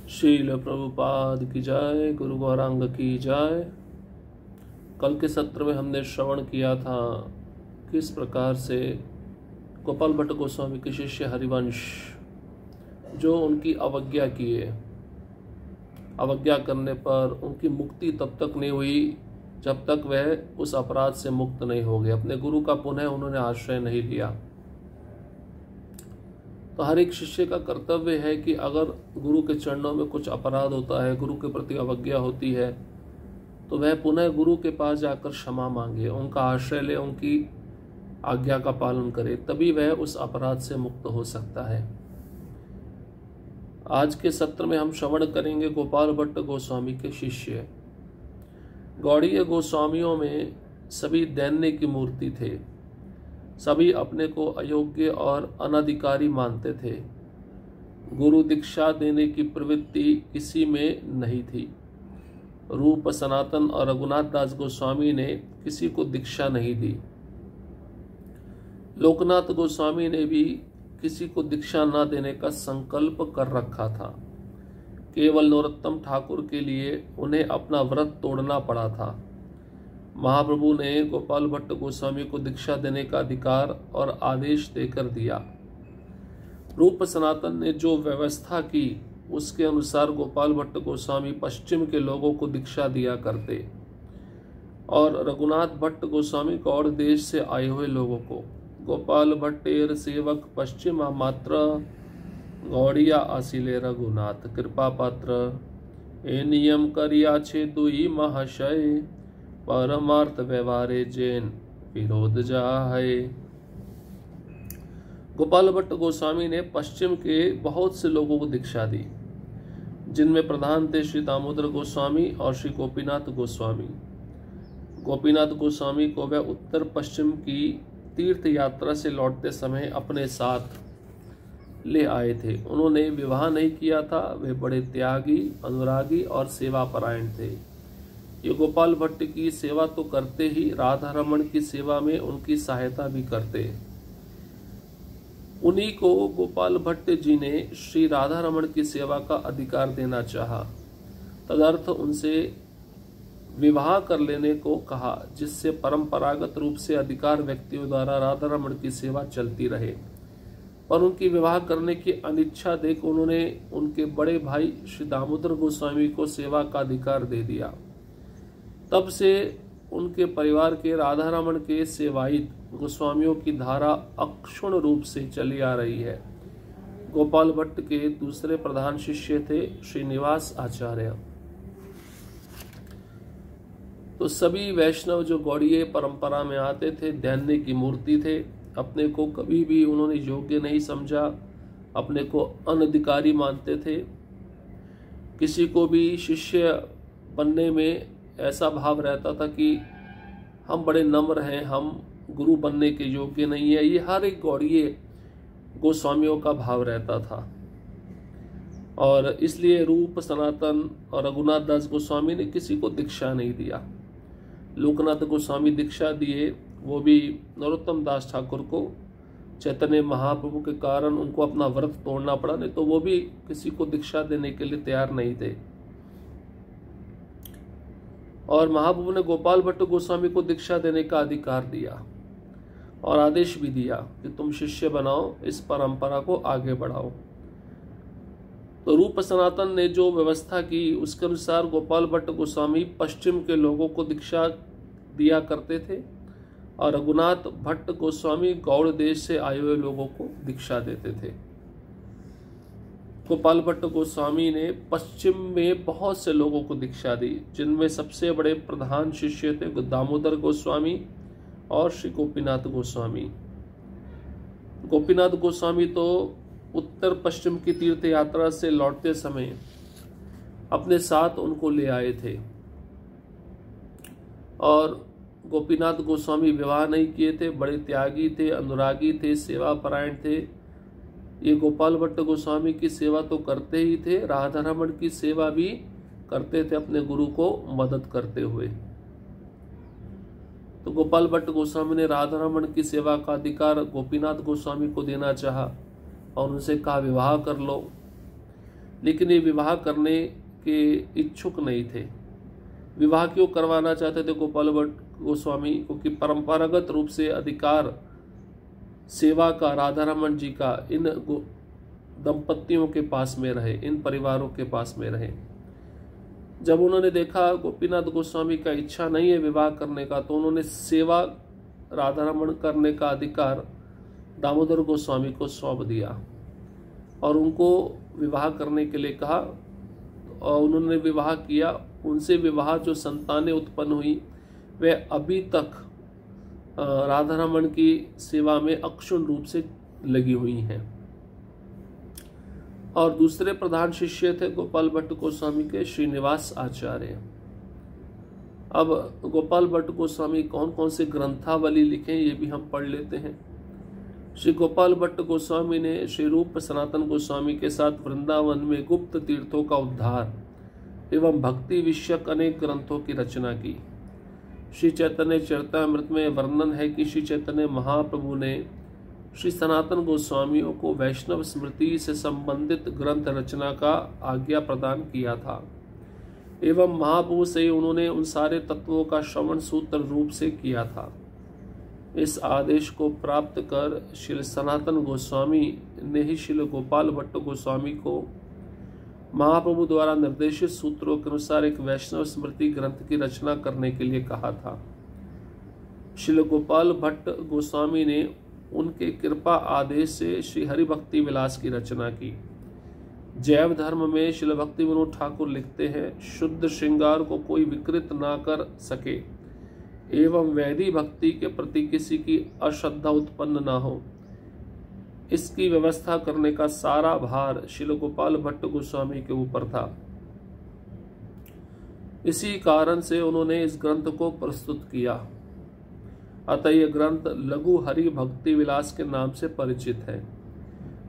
शील प्रभुपाद की जय, गुरु गौरांग की जय। कल के सत्र में हमने श्रवण किया था किस प्रकार से गोपाल भट्ट गोस्वामी के शिष्य हरिवंश जो उनकी अवज्ञा किए, अवज्ञा करने पर उनकी मुक्ति तब तक नहीं हुई जब तक वह उस अपराध से मुक्त नहीं हो गए। अपने गुरु का पुनः उन्होंने आश्रय नहीं लिया। तो हर एक शिष्य का कर्तव्य है कि अगर गुरु के चरणों में कुछ अपराध होता है, गुरु के प्रति अवज्ञा होती है, तो वह पुनः गुरु के पास जाकर क्षमा मांगे, उनका आश्रय ले, उनकी आज्ञा का पालन करे, तभी वह उस अपराध से मुक्त हो सकता है। आज के सत्र में हम श्रवण करेंगे गोपाल भट्ट गोस्वामी के शिष्य। गौड़ीय गोस्वामियों में सभी दैन्य की मूर्ति थे, सभी अपने को अयोग्य और अनधिकारी मानते थे। गुरु दीक्षा देने की प्रवृत्ति किसी में नहीं थी। रूप सनातन और रघुनाथ दास गोस्वामी ने किसी को दीक्षा नहीं दी। लोकनाथ गोस्वामी ने भी किसी को दीक्षा न देने का संकल्प कर रखा था। केवल नरोत्तम ठाकुर के लिए उन्हें अपना व्रत तोड़ना पड़ा था। महाप्रभु ने गोपाल भट्ट गोस्वामी को दीक्षा देने का अधिकार और आदेश देकर दिया। रूप सनातन ने जो व्यवस्था की उसके अनुसार गोपाल भट्ट गोस्वामी पश्चिम के लोगों को दीक्षा दिया करते और रघुनाथ भट्ट गोस्वामी गौड़ देश से आए हुए लोगों को। गोपाल भट्टेर सेवक पश्चिम मात्र गौड़िया आसिले रघुनाथ कृपा पात्र ए नियम करिया छे दुई महाशय परमार्थ व्यवहारे जैन विरोध जा है। गोपाल भट्ट गोस्वामी ने पश्चिम के बहुत से लोगों को दीक्षा दी, जिनमें प्रधान थे श्री दामोदर गोस्वामी और श्री गोपीनाथ गोस्वामी। गोपीनाथ गोस्वामी को वह उत्तर पश्चिम की तीर्थ यात्रा से लौटते समय अपने साथ ले आए थे। उन्होंने विवाह नहीं किया था। वे बड़े त्यागी, अनुरागी और सेवापरायण थे। ये गोपाल भट्ट की सेवा तो करते ही, राधा रमण की सेवा में उनकी सहायता भी करते। उन्हीं को गोपाल भट्ट जी ने श्री राधा रमण की सेवा का अधिकार देना चाहा। तदर्थ उनसे विवाह कर लेने को कहा, जिससे परंपरागत रूप से अधिकार व्यक्तियों द्वारा राधा रमण की सेवा चलती रहे। पर उनकी विवाह करने की अनिच्छा देख उन्होंने उनके बड़े भाई श्री दामोदर गोस्वामी को सेवा का अधिकार दे दिया। तब से उनके परिवार के राधा रमण के सेवायित गोस्वामियों की धारा अक्षुण रूप से चली आ रही है। गोपाल भट्ट के दूसरे प्रधान शिष्य थे श्रीनिवास आचार्य। तो सभी वैष्णव जो गौड़ीय परंपरा में आते थे, दैन्य की मूर्ति थे। अपने को कभी भी उन्होंने योग्य नहीं समझा, अपने को अनधिकारी मानते थे। किसी को भी शिष्य बनने में ऐसा भाव रहता था कि हम बड़े नम्र हैं, हम गुरु बनने के योग्य नहीं है। ये हर एक गौड़ीय गोस्वामियों का भाव रहता था। और इसलिए रूप सनातन और रघुनाथ दास गोस्वामी ने किसी को दीक्षा नहीं दिया। लोकनाथ गोस्वामी दीक्षा दिए, वो भी नरोत्तम दास ठाकुर को। चैतन्य महाप्रभु के कारण उनको अपना व्रत तोड़ना पड़ा, नहीं तो वो भी किसी को दीक्षा देने के लिए तैयार नहीं थे। और महाप्रभु ने गोपाल भट्ट गोस्वामी को दीक्षा देने का अधिकार दिया और आदेश भी दिया कि तुम शिष्य बनाओ, इस परंपरा को आगे बढ़ाओ। तो रूप सनातन ने जो व्यवस्था की उसके अनुसार गोपाल भट्ट गोस्वामी पश्चिम के लोगों को दीक्षा दिया करते थे और रघुनाथ भट्ट गोस्वामी गौड़ देश से आए हुए लोगों को दीक्षा देते थे। गोपाल भट्ट गोस्वामी ने पश्चिम में बहुत से लोगों को दीक्षा दी, जिनमें सबसे बड़े प्रधान शिष्य थे दामोदर गोस्वामी और श्री गोपीनाथ गोस्वामी। गोपीनाथ गोस्वामी तो उत्तर पश्चिम की तीर्थ यात्रा से लौटते समय अपने साथ उनको ले आए थे। और गोपीनाथ गोस्वामी विवाह नहीं किए थे, बड़े त्यागी थे, अनुरागी थे, सेवापरायण थे। ये गोपाल भट्ट गोस्वामी की सेवा तो करते ही थे, राधा रमण की सेवा भी करते थे, अपने गुरु को मदद करते हुए। तो गोपाल भट्ट गोस्वामी ने राधा रमण की सेवा का अधिकार गोपीनाथ गोस्वामी को देना चाहा और उनसे कहा विवाह कर लो। लेकिन ये विवाह करने के इच्छुक नहीं थे। विवाह क्यों करवाना चाहते थे गोपाल भट्ट गोस्वामी? क्योंकि परंपरागत रूप से अधिकार सेवा का राधारमण जी का इन दंपतियों के पास में रहे, इन परिवारों के पास में रहे। जब उन्होंने देखा गोपीनाथ गोस्वामी का इच्छा नहीं है विवाह करने का, तो उन्होंने सेवा राधारमण करने का अधिकार दामोदर गोस्वामी को सौंप दिया और उनको विवाह करने के लिए कहा और उन्होंने विवाह किया। उनसे विवाह जो संतानें उत्पन्न हुई वे अभी तक राधारमण की सेवा में अक्षुण्ण रूप से लगी हुई हैं। और दूसरे प्रधान शिष्य थे गोपाल भट्ट गोस्वामी के श्रीनिवास आचार्य। अब गोपाल भट्ट गोस्वामी कौन कौन से ग्रंथावली लिखे ये भी हम पढ़ लेते हैं। श्री गोपाल भट्ट गोस्वामी ने श्री रूप सनातन गोस्वामी के साथ वृंदावन में गुप्त तीर्थों का उद्धार एवं भक्ति विषयक अनेक ग्रंथों की रचना की। श्री चैतन्य चरितामृत में वर्णन है कि श्री चैतन्य महाप्रभु ने श्री सनातन गोस्वामियों को वैष्णव स्मृति से संबंधित ग्रंथ रचना का आज्ञा प्रदान किया था एवं महाप्रभु से उन्होंने उन सारे तत्वों का श्रवण सूत्र रूप से किया था। इस आदेश को प्राप्त कर श्री सनातन गोस्वामी ने ही श्री गोपाल भट्ट गोस्वामी को महाप्रभु द्वारा निर्देशित सूत्रों के अनुसार एक वैष्णव स्मृति ग्रंथ की रचना करने के लिए कहा था। श्री गोपाल भट्ट गोस्वामी ने उनके कृपा आदेश से श्री हरि भक्ति विलास की रचना की। जैव धर्म में श्री भक्ति विनोद ठाकुर लिखते हैं, शुद्ध श्रृंगार को कोई विकृत ना कर सके एवं वैदिक भक्ति के प्रति किसी की अश्रद्धा उत्पन्न ना हो, इसकी व्यवस्था करने का सारा भार श्री गोपाल भट्ट गोस्वामी के ऊपर था। इसी कारण से उन्होंने इस ग्रंथ को प्रस्तुत किया। अतः यह ग्रंथ लघु हरि भक्ति विलास के नाम से परिचित है।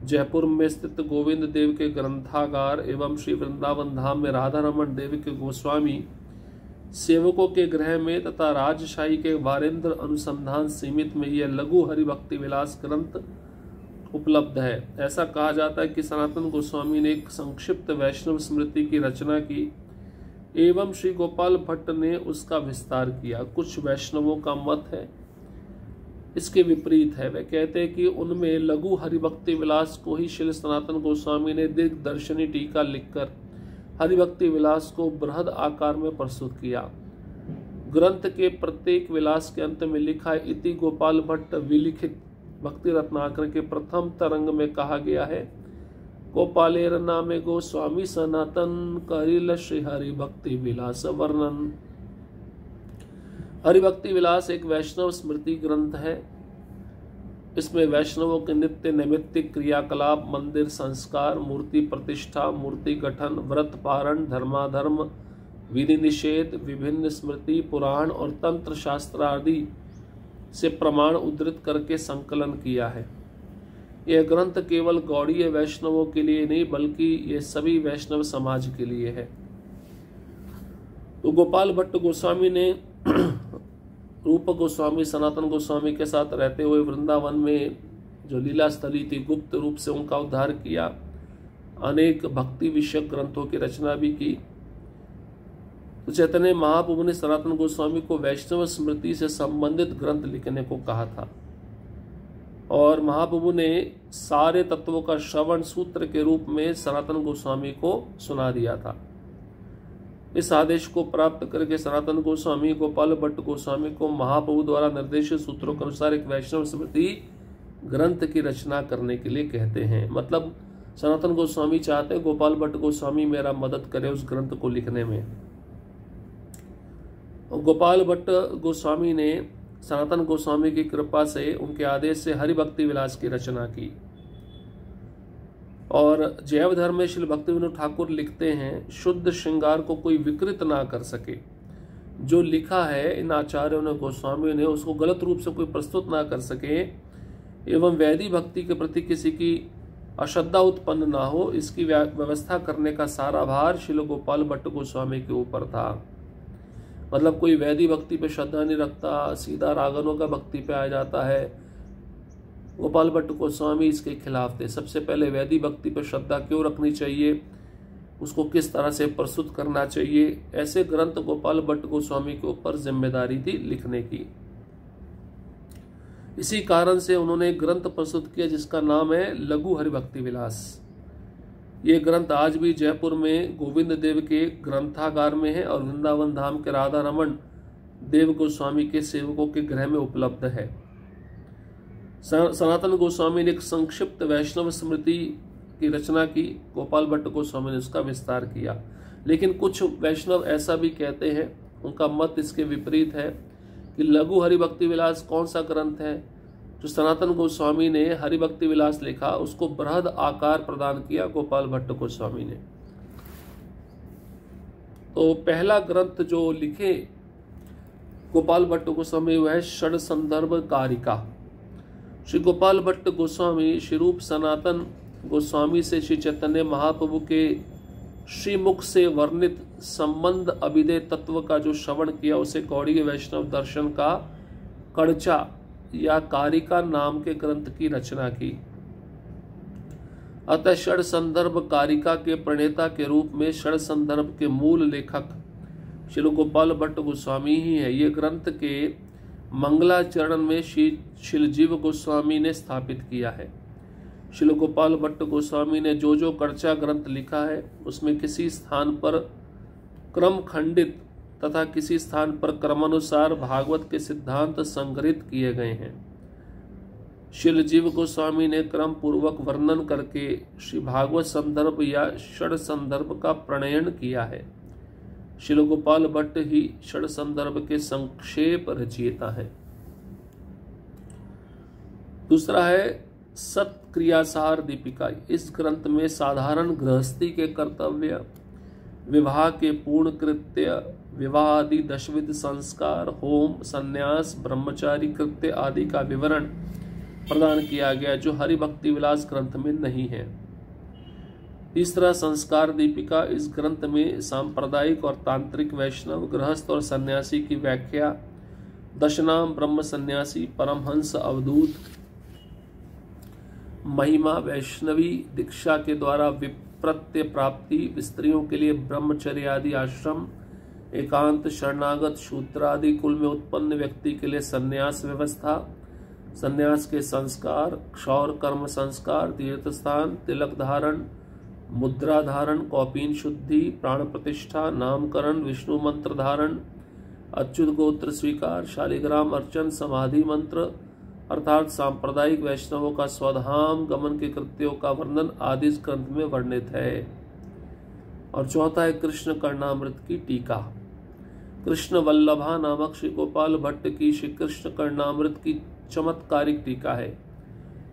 जयपुर में स्थित गोविंद देव के ग्रंथागार एवं श्री वृंदावन धाम में राधारमण देव के गोस्वामी सेवकों के गृह में तथा राजशाही के वारेंद्र अनुसंधान सीमित में यह लघु हरि भक्ति विलास ग्रंथ उपलब्ध है। ऐसा कहा जाता है कि सनातन गोस्वामी ने एक संक्षिप्त वैष्णव स्मृति की रचना की एवं श्री गोपाल भट्ट ने उसका विस्तार किया। कुछ वैष्णवों का मत है इसके विपरीत है। वे कहते हैं कि उनमें लघु हरिभक्ति विलास को ही श्री सनातन गोस्वामी ने दिग्दर्शनी टीका लिखकर हरिभक्ति विलास को बृहद आकार में प्रस्तुत किया। ग्रंथ के प्रत्येक विलास के अंत में लिखा इति गोपाल भट्ट विलिखित भक्ति रत्नाकर के प्रथम तरंग में कहा गया है, गोपालेर नामे गोस्वामी सनातन करिल श्री हरि भक्ति विलास वर्णन। हरिभक्ति विलास एक वैष्णव स्मृति ग्रंथ है। इसमें वैष्णवों के नित्य नैमित्तिक क्रियाकलाप, मंदिर संस्कार, मूर्ति प्रतिष्ठा, मूर्ति गठन, व्रत पारण, धर्माधर्म, विधि निषेध, विभिन्न स्मृति, पुराण और तंत्र शास्त्र आदि से प्रमाण उद्धृत करके संकलन किया है। यह ग्रंथ केवल गौड़ीय वैष्णवों के लिए नहीं बल्कि यह सभी वैष्णव समाज के लिए है। तो गोपाल भट्ट गोस्वामी ने रूप गोस्वामी सनातन गोस्वामी के साथ रहते हुए वृंदावन में जो लीला स्थली थी गुप्त रूप से उनका उद्धार किया। अनेक भक्ति विषयक ग्रंथों की रचना भी की। तो चैतन्य महाप्रभु ने सनातन गोस्वामी को वैष्णव स्मृति से संबंधित ग्रंथ लिखने को कहा था और महाप्रभु ने सारे तत्वों का श्रवण सूत्र के रूप में सनातन गोस्वामी को सुना दिया था। इस आदेश को प्राप्त करके सनातन गोस्वामी गोपाल भट्ट गोस्वामी को महाप्रभु द्वारा निर्देशित सूत्रों के अनुसार एक वैष्णव स्मृति ग्रंथ की रचना करने के लिए कहते हैं। मतलब सनातन गोस्वामी चाहते हैं गोपाल भट्ट गोस्वामी मेरा मदद करे उस ग्रंथ को लिखने में। गोपाल भट्ट गोस्वामी ने सनातन गोस्वामी की कृपा से उनके आदेश से हरिभक्ति विलास की रचना की। और जैव धर्म में श्री भक्ति विनोद ठाकुर लिखते हैं, शुद्ध श्रृंगार को कोई विकृत ना कर सके। जो लिखा है इन आचार्यों ने गोस्वामी ने उसको गलत रूप से कोई प्रस्तुत ना कर सके एवं वैदिक भक्ति के प्रति किसी की अश्रद्धा उत्पन्न ना हो, इसकी व्यवस्था करने का सारा भार श्री गोपाल भट्ट गोस्वामी के ऊपर था। मतलब कोई वैदिक भक्ति पे श्रद्धा नहीं रखता, सीधा रागनों का भक्ति पे आ जाता है। गोपाल भट्ट गोस्वामी इसके खिलाफ थे। सबसे पहले वैदिक भक्ति पर श्रद्धा क्यों रखनी चाहिए, उसको किस तरह से प्रस्तुत करना चाहिए, ऐसे ग्रंथ गोपाल भट्ट गोस्वामी के ऊपर जिम्मेदारी थी लिखने की। इसी कारण से उन्होंने एक ग्रंथ प्रस्तुत किया जिसका नाम है लघु हरिभक्ति विलास। ये ग्रंथ आज भी जयपुर में गोविंद देव के ग्रंथागार में है और वृंदावन धाम के राधा रमन देव गोस्वामी के सेवकों के गृह में उपलब्ध है। सनातन गोस्वामी ने एक संक्षिप्त वैष्णव स्मृति की रचना की, गोपाल भट्ट गोस्वामी ने उसका विस्तार किया। लेकिन कुछ वैष्णव ऐसा भी कहते हैं, उनका मत इसके विपरीत है कि लघु हरिभक्ति विलास कौन सा ग्रंथ है। जो सनातन गोस्वामी ने हरिभक्ति विलास लिखा उसको बृहद आकार प्रदान किया गोपाल भट्ट गोस्वामी ने। तो पहला ग्रंथ जो लिखे गोपाल भट्ट गोस्वामी वह है षड संदर्भ कारिका। श्री गोपाल भट्ट गोस्वामी श्री रूप सनातन गोस्वामी से श्री चैतन्य महाप्रभु के श्रीमुख से वर्णित संबंध अभिधेय तत्व का जो श्रवण किया उसे गौड़ीय वैष्णव दर्शन का कड़चा या कारिका नाम के ग्रंथ की रचना की। अतः षड संदर्भ कारिका के प्रणेता के रूप में षड संदर्भ के मूल लेखक श्री गोपाल भट्ट गोस्वामी ही है। ये ग्रंथ के मंगलाचरण में श्री शिलजीव गोस्वामी ने स्थापित किया है। श्री गोपाल भट्ट गोस्वामी ने जो कड़चा ग्रंथ लिखा है उसमें किसी स्थान पर क्रम खंडित तथा किसी स्थान पर क्रमानुसार भागवत के सिद्धांत संग्रहित किए गए हैं। शिलजीव गोस्वामी ने क्रम पूर्वक वर्णन करके श्री भागवत संदर्भ या षड संदर्भ का प्रणयन किया है। श्री गोपाल भट्ट ही षड संदर्भ के संक्षेप रचयिता है। दूसरा है सत्क्रियासार दीपिका। इस ग्रंथ में साधारण गृहस्थी के कर्तव्य, विवाह के पूर्ण कृत्य, विवाह आदि दशविध संस्कार, होम, संन्यास, ब्रह्मचारी कृत्य आदि का विवरण प्रदान किया गया जो हरिभक्ति विलास ग्रंथ में नहीं है। तीसरा संस्कार दीपिका। इस ग्रंथ में सांप्रदायिक और तांत्रिक वैष्णव, गृहस्थ और सन्यासी की व्याख्या, दशनाम ब्रह्म सन्यासी, परमहंस, अवधूत, महिमा, वैष्णवी दीक्षा के द्वारा विप्रत्य प्राप्ति, स्त्रियों के लिए ब्रह्मचर्य आदि आश्रम, एकांत, शरणागत, शूद्र आदि कुल में उत्पन्न व्यक्ति के लिए संन्यास व्यवस्था, संन्यास के संस्कार, क्षौर कर्म संस्कार, तीर्थ स्थान, तिलक धारण, मुद्रा धारण, कौपीन शुद्धि, प्राण प्रतिष्ठा, नामकरण, विष्णु मंत्र धारण, अच्युत गोत्र स्वीकार, शालिग्राम अर्चन, समाधि मंत्र अर्थात सांप्रदायिक वैष्णवों का स्वधाम गमन के कृत्यों का वर्णन आदि इस ग्रंथ में वर्णित है। और चौथा है कृष्ण कर्णामृत की टीका। कृष्ण वल्लभा नामक श्री गोपाल भट्ट की श्री कृष्ण कर्णामृत की चमत्कारिक टीका है।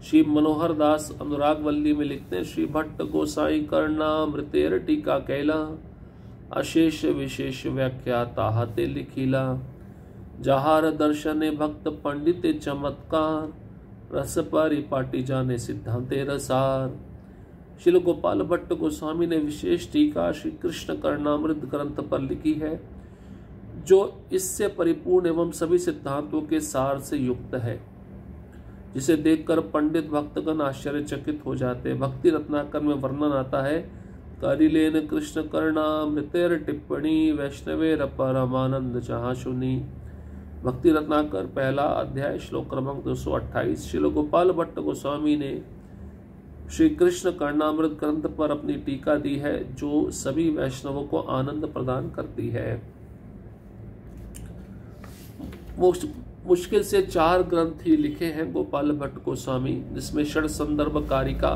श्री मनोहर दास अनुरागवल्ली में लिखते हैं, श्री भट्ट गोसाई कर्णामृतेर टीका कैला, अशेष विशेष व्याख्या ताहते लिखिला, जहार दर्शने भक्त पंडित चमत्कार, रस परिपाटी जाने सिद्धांते रसार। श्री गोपाल भट्ट गोस्वामी ने विशेष टीका श्री कृष्ण कर्णामृत ग्रंथ पर लिखी है जो इससे परिपूर्ण एवं सभी सिद्धांतों के सार से युक्त है, जिसे देखकर पंडित भक्तगण आश्चर्यचकित हो जाते हैं। भक्ति रत्नाकर में वर्णन आता है, करिलेन कृष्ण कर्णामृतेर टिप्पणी, वैष्णवेर परमानंद जहाँ सुनी। भक्ति रत्नाकर पहला अध्याय श्लोक क्रमांक 228। श्री गोपाल भट्ट गोस्वामी ने श्री कृष्ण कर्णामृत ग्रंथ पर अपनी टीका दी है जो सभी वैष्णवों को आनंद प्रदान करती है। मुश्किल से 4 ग्रंथ ही लिखे हैं गोपाल भट्ट गोस्वामी, जिसमें षड संदर्भ कारिका,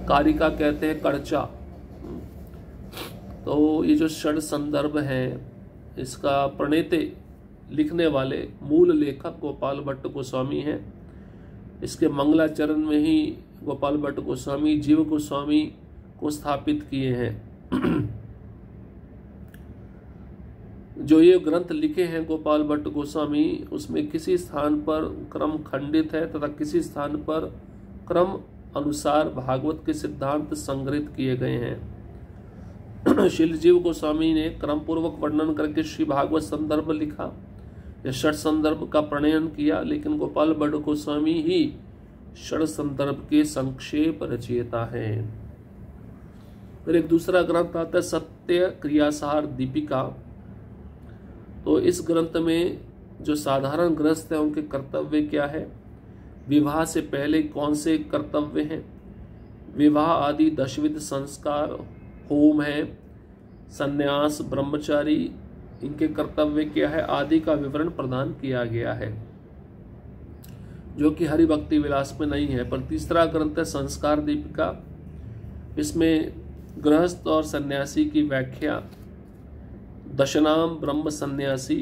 कारिका कहते हैं कड़चा। तो ये जो षड संदर्भ है इसका प्रणेते लिखने वाले मूल लेखक गोपाल भट्ट गोस्वामी हैं। इसके मंगलाचरण में ही गोपाल भट्ट गोस्वामी जीव गोस्वामी को स्थापित किए हैं। जो ये ग्रंथ लिखे हैं गोपाल भट्ट गोस्वामी उसमें किसी स्थान पर क्रम खंडित है तथा किसी स्थान पर क्रम अनुसार भागवत के सिद्धांत संग्रहित किए गए हैं। शिलजीव गोस्वामी ने क्रम पूर्वक वर्णन करके श्री भागवत संदर्भ लिखा, यह षड संदर्भ का प्रणयन किया, लेकिन गोपाल भट्ट गोस्वामी ही षड संदर्भ के संक्षेप रचयिता हैं। फिर एक दूसरा ग्रंथ आता है सत्य क्रियासार दीपिका। तो इस ग्रंथ में जो साधारण गृहस्थ है उनके कर्तव्य क्या है, विवाह से पहले कौन से कर्तव्य हैं, विवाह आदि दशविध संस्कार, होम है, संन्यास, ब्रह्मचारी, इनके कर्तव्य क्या है आदि का विवरण प्रदान किया गया है, जो कि हरि भक्ति विलास में नहीं है। पर तीसरा ग्रंथ है संस्कार दीपिका। इसमें गृहस्थ और सन्यासी की व्याख्या, दशनाम ब्रह्म सन्यासी,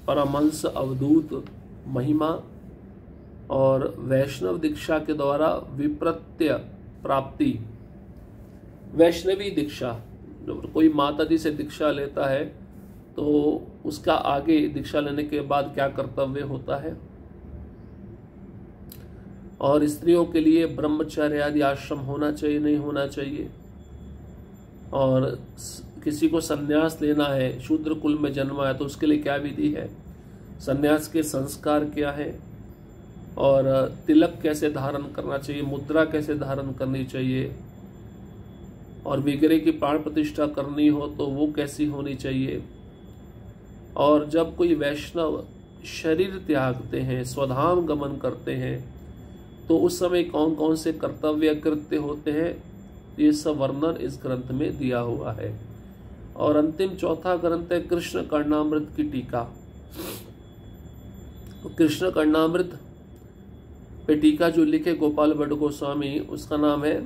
परमहंस अवधूत महिमा और वैष्णव दीक्षा के द्वारा विप्रत्य प्राप्ति। वैष्णवी दीक्षा, जब कोई माता जी से दीक्षा लेता है तो उसका आगे दीक्षा लेने के बाद क्या कर्तव्य होता है, और स्त्रियों के लिए ब्रह्मचर्य आदि आश्रम होना चाहिए नहीं होना चाहिए, और किसी को संन्यास लेना है, शूद्र कुल में जन्मा है तो उसके लिए क्या विधि है, संन्यास के संस्कार क्या है, और तिलक कैसे धारण करना चाहिए, मुद्रा कैसे धारण करनी चाहिए, और विग्रह की प्राण प्रतिष्ठा करनी हो तो वो कैसी होनी चाहिए, और जब कोई वैष्णव शरीर त्यागते हैं, स्वधाम गमन करते हैं, तो उस समय कौन कौन से कर्तव्य कृत्य होते हैं, ये सब वर्णन इस ग्रंथ में दिया हुआ है। और अंतिम चौथा ग्रंथ है कृष्ण कर्णामृत की टीका। तो कृष्ण कर्णामृत पे टीका जो लिखे गोपाल भट्ट गोस्वामी, उसका नाम है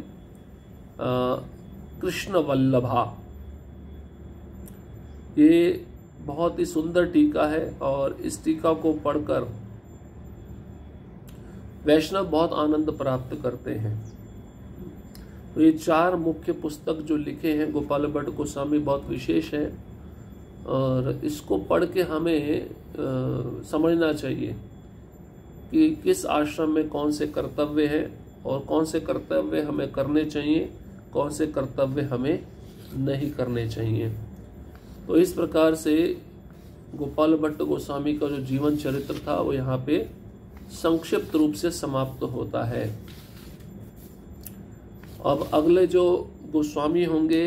कृष्ण वल्लभा। ये बहुत ही सुंदर टीका है और इस टीका को पढ़कर वैष्णव बहुत आनंद प्राप्त करते हैं। तो ये चार मुख्य पुस्तक जो लिखे हैं गोपाल भट्ट गोस्वामी बहुत विशेष है, और इसको पढ़ के हमें समझना चाहिए कि किस आश्रम में कौन से कर्तव्य है और कौन से कर्तव्य हमें करने चाहिए, कौन से कर्तव्य हमें नहीं करने चाहिए। तो इस प्रकार से गोपाल भट्ट गोस्वामी का जो जीवन चरित्र था वो यहाँ पे संक्षिप्त रूप से समाप्त होता है। अब अगले जो गोस्वामी होंगे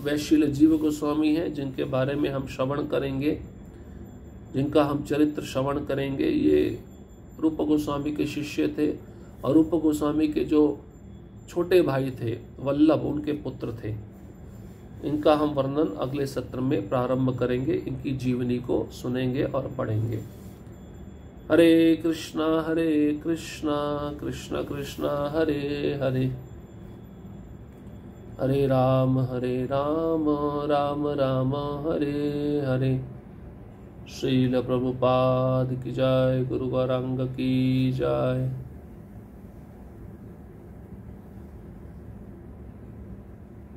वह शील जीव गोस्वामी हैं, जिनके बारे में हम श्रवण करेंगे, जिनका हम चरित्र श्रवण करेंगे। ये रूप गोस्वामी के शिष्य थे और रूप गोस्वामी के जो छोटे भाई थे वल्लभ, उनके पुत्र थे। इनका हम वर्णन अगले सत्र में प्रारंभ करेंगे, इनकी जीवनी को सुनेंगे और पढ़ेंगे। हरे कृष्णा कृष्ण कृष्णा हरे हरे, हरे राम राम राम हरे हरे। श्रील प्रभुपाद की जय, गुरु गौरांग की जय।